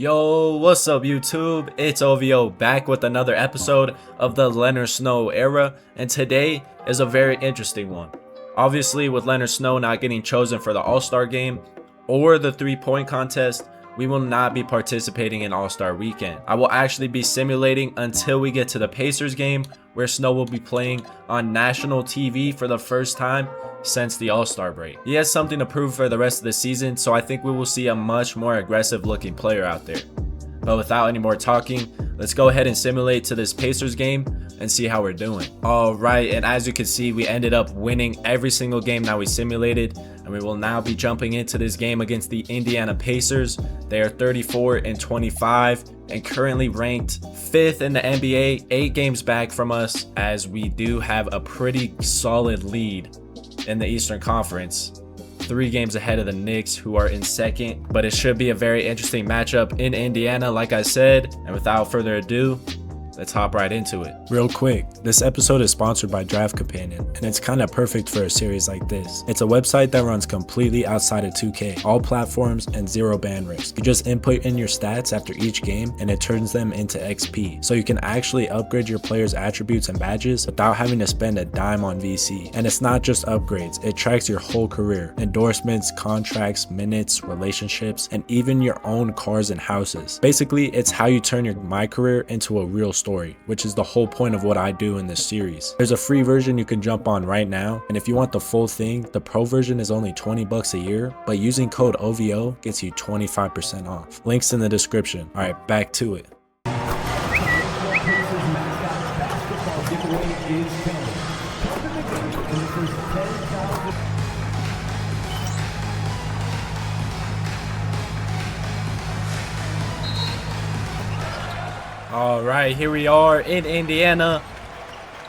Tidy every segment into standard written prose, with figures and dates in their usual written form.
Yo, what's up YouTube? It's OVO back with another episode of the Leonard Snow era, and today is a very interesting one. Obviously, with Leonard Snow not getting chosen for the All-Star game or the three-point contest, we will not be participating in All-Star weekend. I will actually be simulating until we get to the Pacers game, where Snow will be playing on national TV for the first time since the All-Star break. He has something to prove for the rest of the season, so I think we will see a much more aggressive looking player out there. But without any more talking, let's go ahead and simulate to this Pacers game and see how we're doing. Alright, and as you can see, we ended up winning every single game that we simulated, and we will now be jumping into this game against the Indiana Pacers. They are 34-25 and currently ranked 5th in the NBA, 8 games back from us, as we do have a pretty solid lead in the Eastern Conference, 3 games ahead of the Knicks, who are in 2nd. But it should be a very interesting matchup in Indiana, like I said. And without further ado, let's hop right into it. Real quick, this episode is sponsored by Draft Companion, and it's kind of perfect for a series like this. It's a website that runs completely outside of 2K, all platforms, and 0 ban risk. You just input in your stats after each game, and it turns them into XP, so you can actually upgrade your players' attributes and badges without having to spend a dime on VC. And it's not just upgrades, it tracks your whole career, endorsements, contracts, minutes, relationships, and even your own cars and houses. Basically, it's how you turn your MyCareer into a real story, which is the whole point of what I do in this series. There's a free version you can jump on right now, and if you want the full thing, the pro version is only 20 bucks a year, but using code OVO gets you 25% off. Links in the description. Alright, back to it. Alright, here we are in Indiana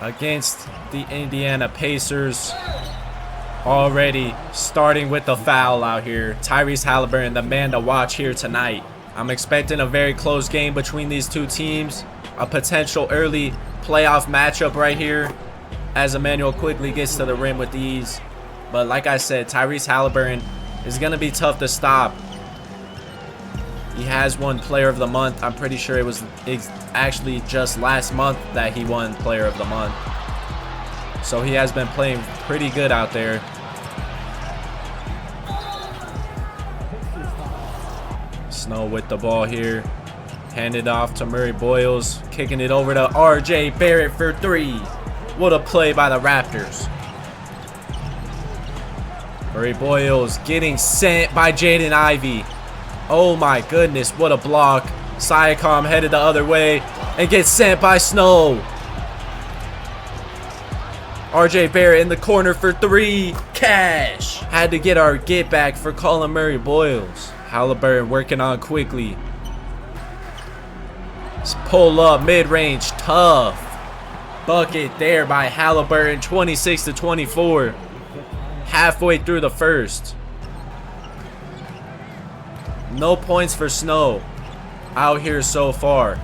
against the Indiana Pacers. Already starting with the foul out here. Tyrese Haliburton, the man to watch here tonight. I'm expecting a very close game between these two teams. A potential early playoff matchup right here as Emmanuel quickly gets to the rim with ease. But like I said, Tyrese Haliburton is going to be tough to stop. He has won Player of the Month. I'm pretty sure it was actually just last month that he won Player of the Month. So he has been playing pretty good out there. Snow with the ball here. Handed off to Murray Boyles. Kicking it over to RJ Barrett for 3. What a play by the Raptors. Murray Boyles getting sent by Jaden Ivey. Oh my goodness, what a block. Siakam headed the other way and gets sent by Snow. RJ Barrett in the corner for 3. Cash. Had to get our get back for calling Murray Boyles. Haliburton working on quickly. Pull up mid-range, tough. Bucket there by Haliburton, 26-24. Halfway through the first. No points for Snow out here so far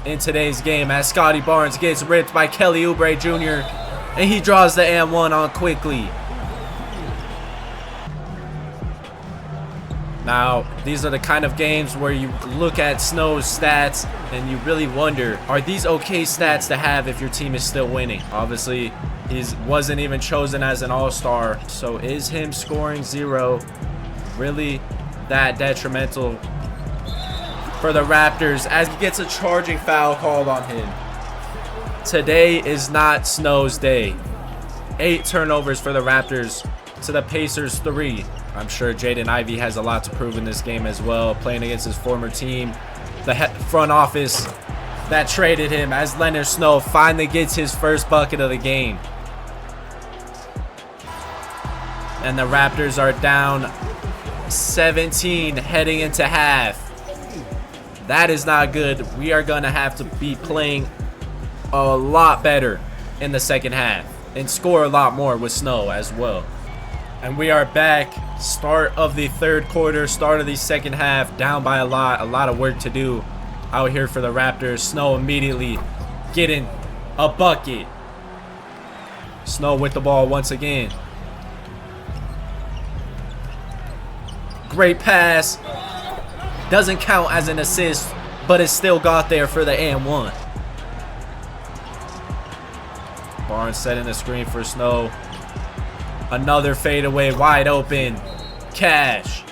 in today's game, as Scotty Barnes gets ripped by Kelly Oubre Jr. and he draws the and one on quickly. Now, these are the kind of games where you look at Snow's stats and you really wonder, are these okay stats to have if your team is still winning? Obviously, he wasn't even chosen as an all-star, so is him scoring 0 really that detrimental for the Raptors, as he gets a charging foul called on him? Today is not Snow's day. 8 turnovers for the Raptors to the Pacers 3. I'm sure Jaden Ivey has a lot to prove in this game as well, playing against his former team. The front office that traded him, as Leonard Snow finally gets his first bucket of the game. And the Raptors are down 17 heading into half. That is not good. We are going to have to be playing a lot better in the second half and score a lot more with Snow as well. And we are back. Start of the third quarter, start of the second half, down by a lot of work to do out here for the Raptors. Snow immediately getting a bucket. Snow with the ball once again. Great pass. Doesn't count as an assist, but it still got there for the and one. Barnes setting the screen for Snow. Another fadeaway, wide open. Cash.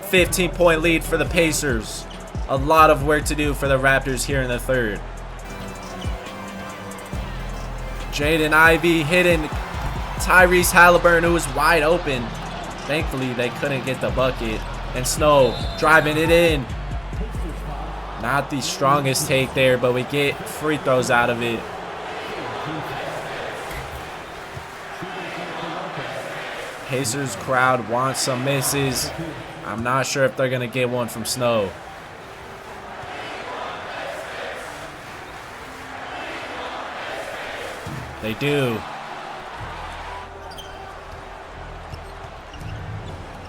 15-point lead for the Pacers. A lot of work to do for the Raptors here in the third. Jaden Ivey hitting Tyrese Haliburton, who was wide open. Thankfully, they couldn't get the bucket. And Snow driving it in. Not the strongest take there, but we get free throws out of it. Pacers crowd wants some misses. I'm not sure if they're going to get one from Snow. They do.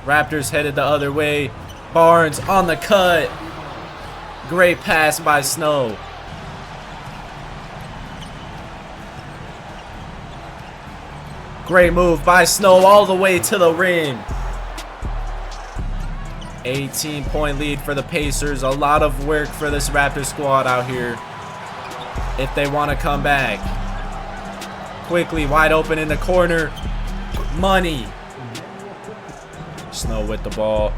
Raptors headed the other way. Barnes on the cut. Great pass by Snow. Great move by Snow all the way to the rim. 18-point lead for the Pacers. A lot of work for this Raptors squad out here if they want to come back. Quickly, wide open in the corner. Money. Snow with the ball.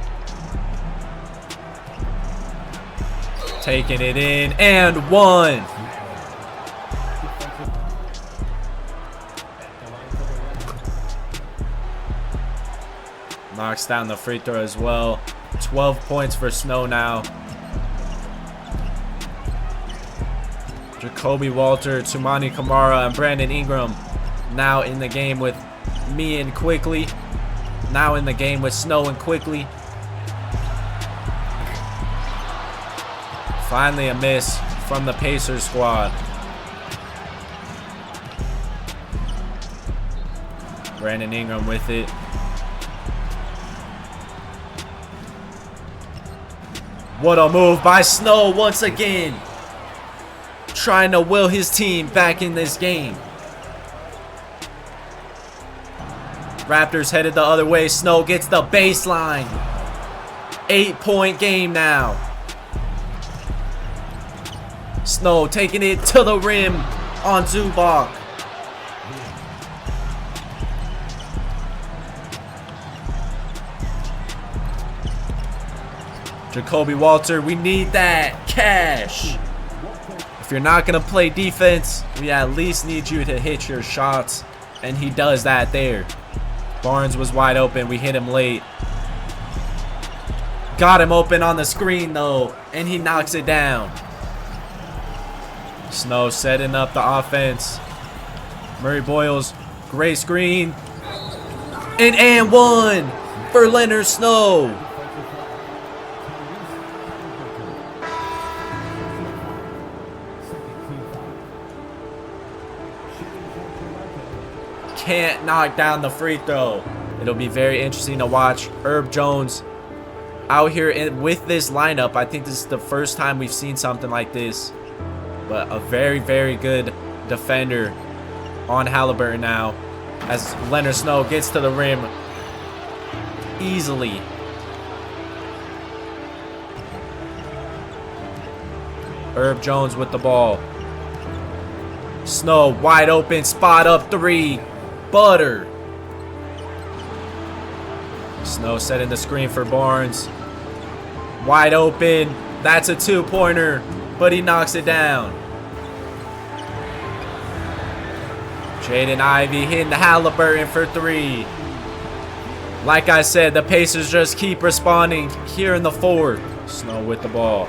Taking it in and one. Knocks down the free throw as well. 12 points for Snow now. Jacoby Walter, Tumani Kamara, and Brandon Ingram now in the game with me and Quickly. Now in the game with Snow and Quickly. Finally a miss from the Pacers squad. Brandon Ingram with it. What a move by Snow once again. Trying to will his team back in this game. Raptors headed the other way. Snow gets the baseline. 8-point game now. Snow taking it to the rim on Zubac. Jacoby Walter, we need that cash. If you're not going to play defense, we at least need you to hit your shots. And he does that there. Barnes was wide open. We hit him late. Got him open on the screen, though. And he knocks it down. Snow setting up the offense. Murray Boyles, great screen. And one for Leonard Snow. Can't knock down the free throw. It'll be very interesting to watch Herb Jones out here with this lineup. I think this is the first time we've seen something like this. But a very, very good defender on Haliburton now as Leonard Snow gets to the rim easily. Herb Jones with the ball. Snow wide open, spot up three. Butter. Snow setting the screen for Barnes. Wide open. That's a two-pointer, but he knocks it down. Jaden Ivey hitting the Haliburton for three. Like I said, the Pacers just keep responding here in the fourth. Snow with the ball.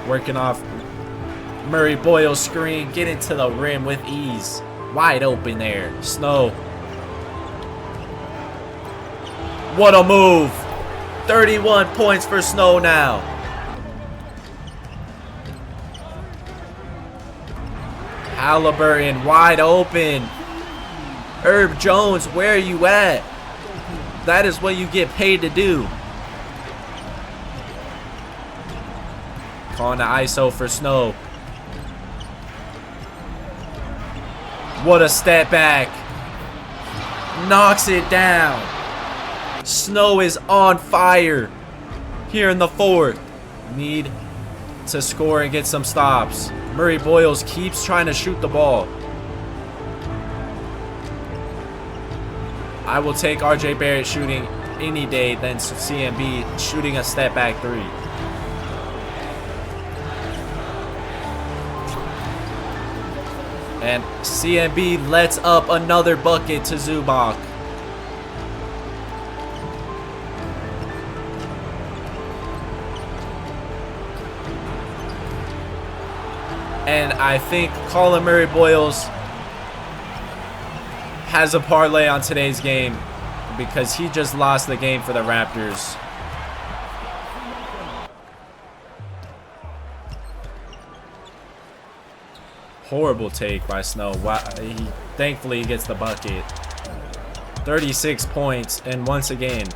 Working off Murray Boyle's screen. Getting to the rim with ease. Wide open there. Snow. What a move. 31 points for Snow now. Haliburton wide open. Herb Jones, where are you at? That is what you get paid to do. Calling the ISO for Snow. What a step back. Knocks it down. Snow is on fire here in the fourth. need to score and get some stops. Murray Boyles keeps trying to shoot the ball. I will take RJ Barrett shooting any day than CMB shooting a step back three. And CMB lets up another bucket to Zubac. And I think Colin Murray Boyles has a parlay on today's game because he just lost the game for the Raptors. Horrible take by Snow. Thankfully he gets the bucket. 36 points, and once again,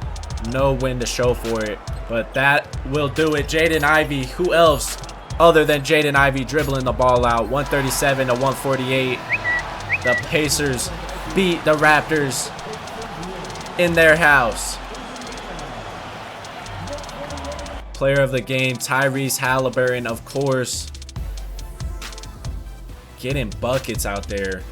no win to show for it. But that will do it. Jaden Ivey, who else other than Jaden Ivey dribbling the ball out? 137 to 148. The Pacers beat the Raptors in their house. Player of the game, Tyrese Haliburton, of course. Getting buckets out there.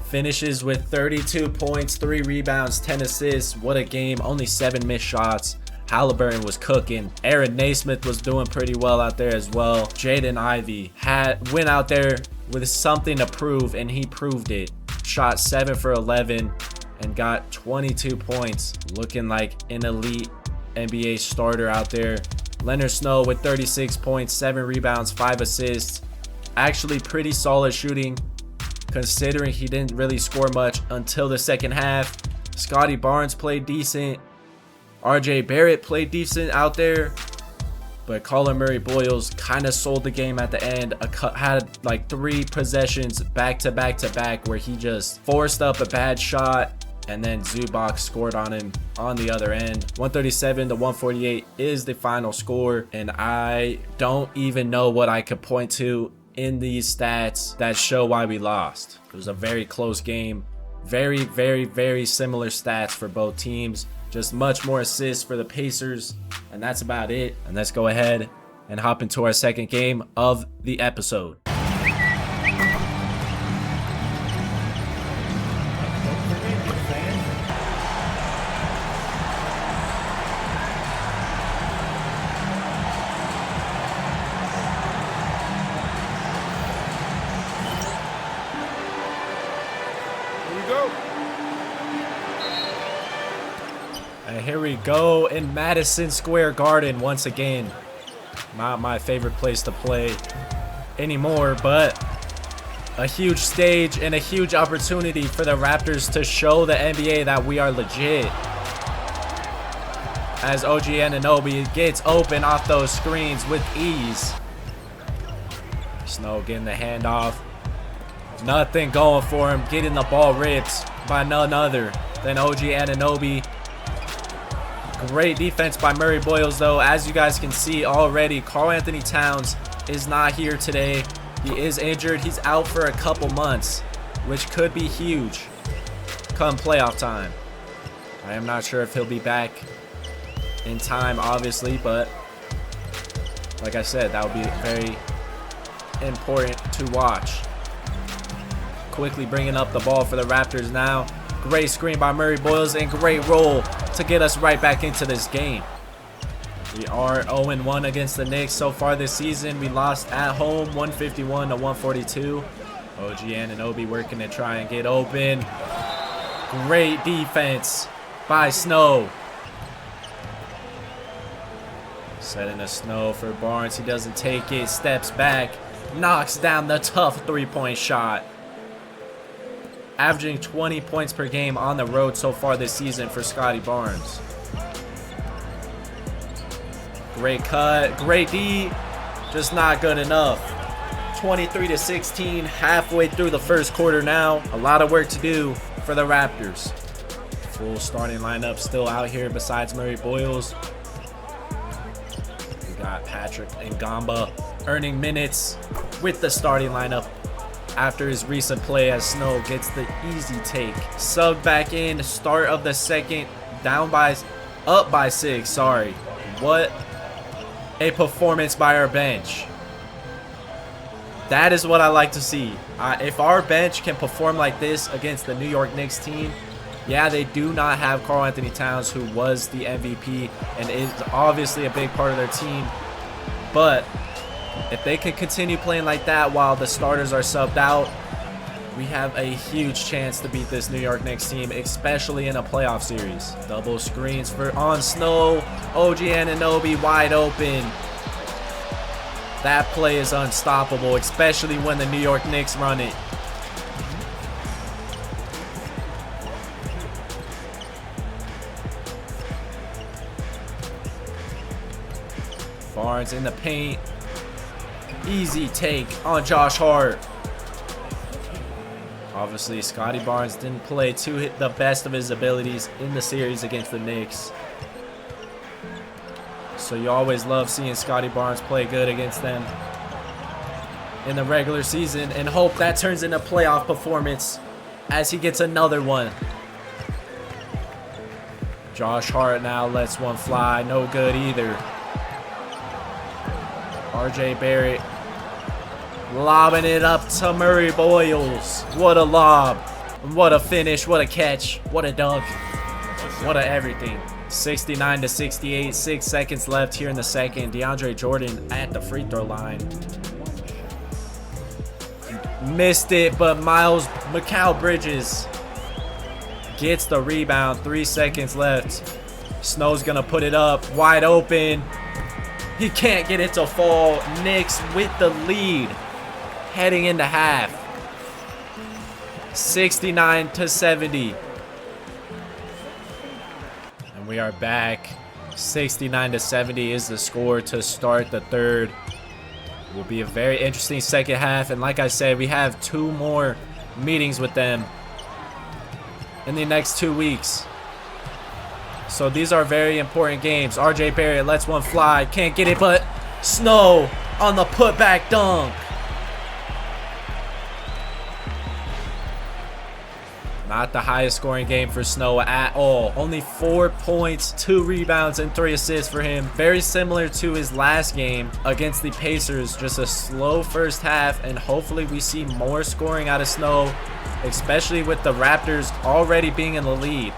Finishes with 32 points, 3 rebounds, 10 assists. What a game. Only 7 missed shots. Haliburton was cooking. Aaron Naismith was doing pretty well out there as well. Jaden Ivey went out there with something to prove, and he proved it. Shot 7 for 11 and got 22 points. Looking like an elite NBA starter out there. Leonard Snow with 36 points, 7 rebounds, 5 assists. Actually pretty solid shooting considering he didn't really score much until the second half. Scotty Barnes played decent. RJ Barrett played decent out there. But Colin Murray Boyles kind of sold the game at the end. Had like 3 possessions back to back to back where he just forced up a bad shot, and then Zubac scored on him on the other end. 137 to 148 is the final score, and I don't even know what I could point to in these stats that show why we lost. It was a very close game. Very, very, very similar stats for both teams. Just much more assists for the Pacers, and that's about it. And let's go ahead and hop into our second game of the episode. And here we go in Madison Square Garden once again. Not my favorite place to play anymore, but a huge stage and a huge opportunity for the Raptors to show the NBA that we are legit. As OG Anunoby gets open off those screens with ease. Snow getting the handoff. Nothing going for him. Getting the ball ripped by none other than OG Anunoby. Great defense by Murray Boyles, though. As you guys can see already, Karl-Anthony Towns is not here today. He is injured. He's out for a couple months, which could be huge come playoff time. I am not sure if he'll be back in time, obviously, but like I said, that would be very important to watch. Quickly bringing up the ball for the Raptors now. Great screen by Murray Boyles and great roll to get us right back into this game. We are 0-1 against the Knicks so far this season. We lost at home 151 to 142. OG Anunoby working to try and get open. Great defense by Snow. Setting a Snow for Barnes. He doesn't take it. Steps back. Knocks down the tough three-point shot. Averaging 20 points per game on the road so far this season for Scotty Barnes. Great cut, great D, just not good enough. 23 to 16, halfway through the first quarter now. A lot of work to do for the Raptors. Full starting lineup still out here besides Murray Boyles. We got Patrick and Gamba earning minutes with the starting lineup after his recent play as Snow gets the easy take. Sub back in, start of the second, up by 6, sorry. What a performance by our bench. That is what I like to see. If our bench can perform like this against the New York Knicks team, yeah, they do not have Karl Anthony Towns, who was the MVP and is obviously a big part of their team. But if they can continue playing like that while the starters are subbed out, we have a huge chance to beat this New York Knicks team, especially in a playoff series. Double screens on Snow. OG Anunoby wide open. That play is unstoppable, especially when the New York Knicks run it. Barnes in the paint. Easy take on Josh Hart. Obviously, Scottie Barnes didn't play to the best of his abilities in the series against the Knicks. So you always love seeing Scottie Barnes play good against them in the regular season, and hope that turns into playoff performance as he gets another one. Josh Hart now lets one fly. No good either. RJ Barrett lobbing it up to Murray Boyles. What a lob. What a finish. What a catch. What a dunk. What a everything. 69 to 68. 6 seconds left here in the second. DeAndre Jordan at the free throw line. Missed it, but Mikal Bridges gets the rebound. 3 seconds left. Snow's going to put it up. Wide open. He can't get it to fall. Knicks with the lead heading into half. 69 to 70. And we are back. 69 to 70 is the score to start the third. Will be a very interesting second half. And like I said, we have 2 more meetings with them in the next 2 weeks. So these are very important games. RJ Barrett lets one fly. Can't get it, but Snow on the putback dunk. Not the highest scoring game for Snow at all. Only 4 points, 2 rebounds, and 3 assists for him. Very similar to his last game against the Pacers. Just a slow first half, and hopefully we see more scoring out of Snow, especially with the Raptors already being in the lead.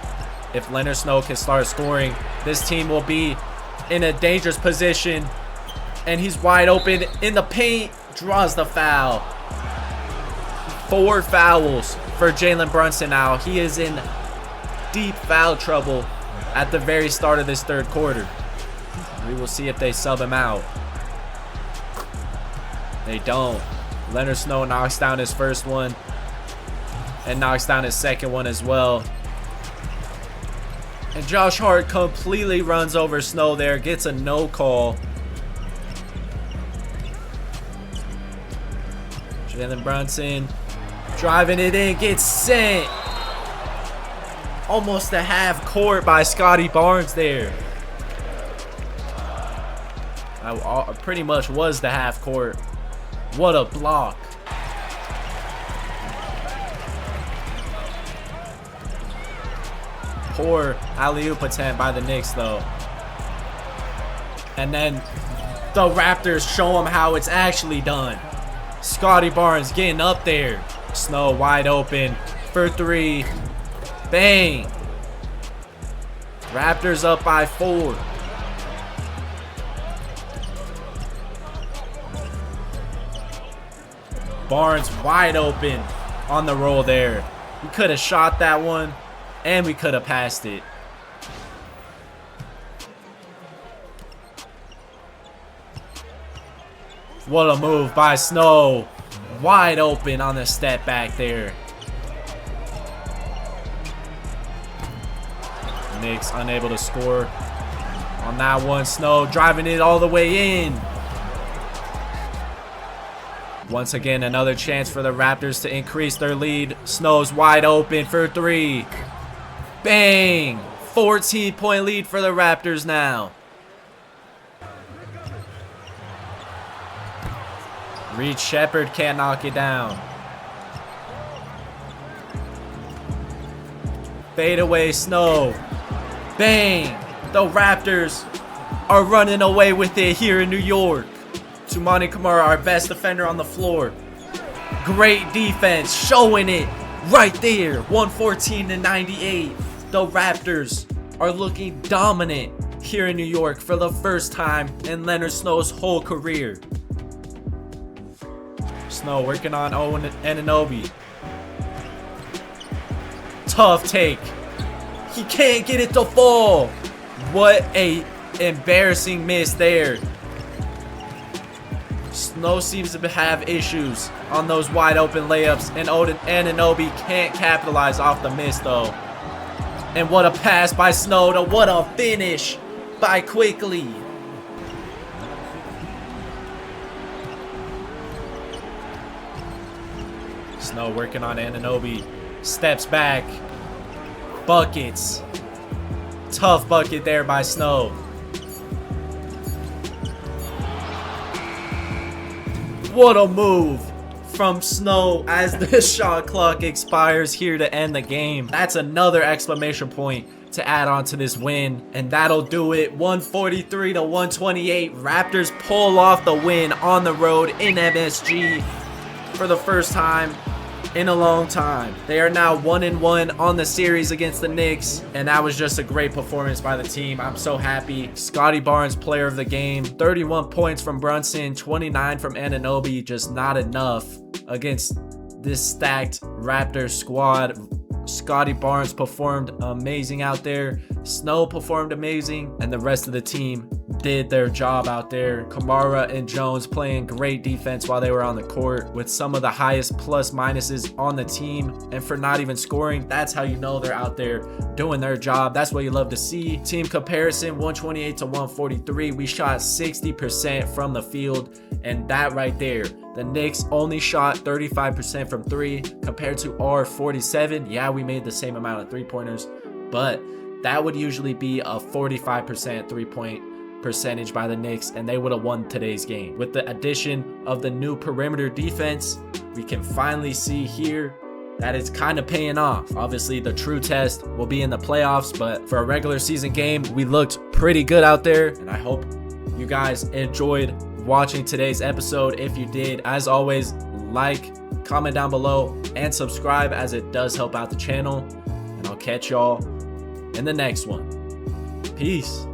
If Leonard Snow can start scoring, this team will be in a dangerous position. And he's wide open in the paint. Draws the foul. 4 fouls for Jalen Brunson now. He is in deep foul trouble at the very start of this third quarter. We will see if they sub him out. They don't. Leonard Snow knocks down his first one and knocks down his second one as well. And Josh Hart completely runs over Snow there. Gets a no call. Jalen Brunson driving it in. Gets sent. Almost a half court by Scottie Barnes there. Pretty much was the half court. What a block. Poor alley-oop attempt by the Knicks, though. And then the Raptors show them how it's actually done. Scottie Barnes getting up there. Snow wide open for 3. Bang. Raptors up by 4. Barnes wide open on the roll there. We could have shot that one. And we could have passed it. What a move by Snow. Wide open on the step back there. Knicks unable to score on that one. Snow driving it all the way in. Once again, another chance for the Raptors to increase their lead. Snow's wide open for 3. Bang! 14-point lead for the Raptors now. Reed Shepherd can't knock it down. Fade away Snow. Bang! The Raptors are running away with it here in New York. Toumani Camara, our best defender on the floor. Great defense, showing it right there. 114-98. The Raptors are looking dominant here in New York for the first time in Leonard Snow's whole career. Snow working on Owen Anunoby. Tough take. He can't get it to fall. What a embarrassing miss there. Snow seems to have issues on those wide open layups, and Anunoby can't capitalize off the miss though. And what a pass by Snow to what a finish by Quickly. Snow working on Anunoby. Steps back. Buckets. Tough bucket there by Snow. What a move from Snow as the shot clock expires here to end the game. That's another exclamation point to add on to this win, and that'll do it. 143-128. Raptors pull off the win on the road in MSG for the first time in a long time. They are now 1-1 on the series against the Knicks, and that was just a great performance by the team. I'm so happy. Scotty Barnes, player of the game. 31 points from Brunson, 29 from Anunoby. Just not enough against this stacked Raptors squad. Scotty Barnes performed amazing out there. Snow performed amazing, and the rest of the team did their job out there. Camara and Jones playing great defense while they were on the court, with some of the highest plus minuses on the team. And for not even scoring, that's how you know they're out there doing their job. That's what you love to see. Team comparison, 128-143. We shot 60% from the field, and that right there, the Knicks only shot 35% from three compared to our 47. Yeah, we made the same amount of three-pointers, but that would usually be a 45% three-point percentage by the Knicks, and they would have won today's game. With the addition of the new perimeter defense, we can finally see here that it's kind of paying off. Obviously, the true test will be in the playoffs, but for a regular season game, we looked pretty good out there, and I hope you guys enjoyed watching today's episode. If you did, as always, like, comment down below, and subscribe, as it does help out the channel. And I'll catch y'all in the next one. Peace.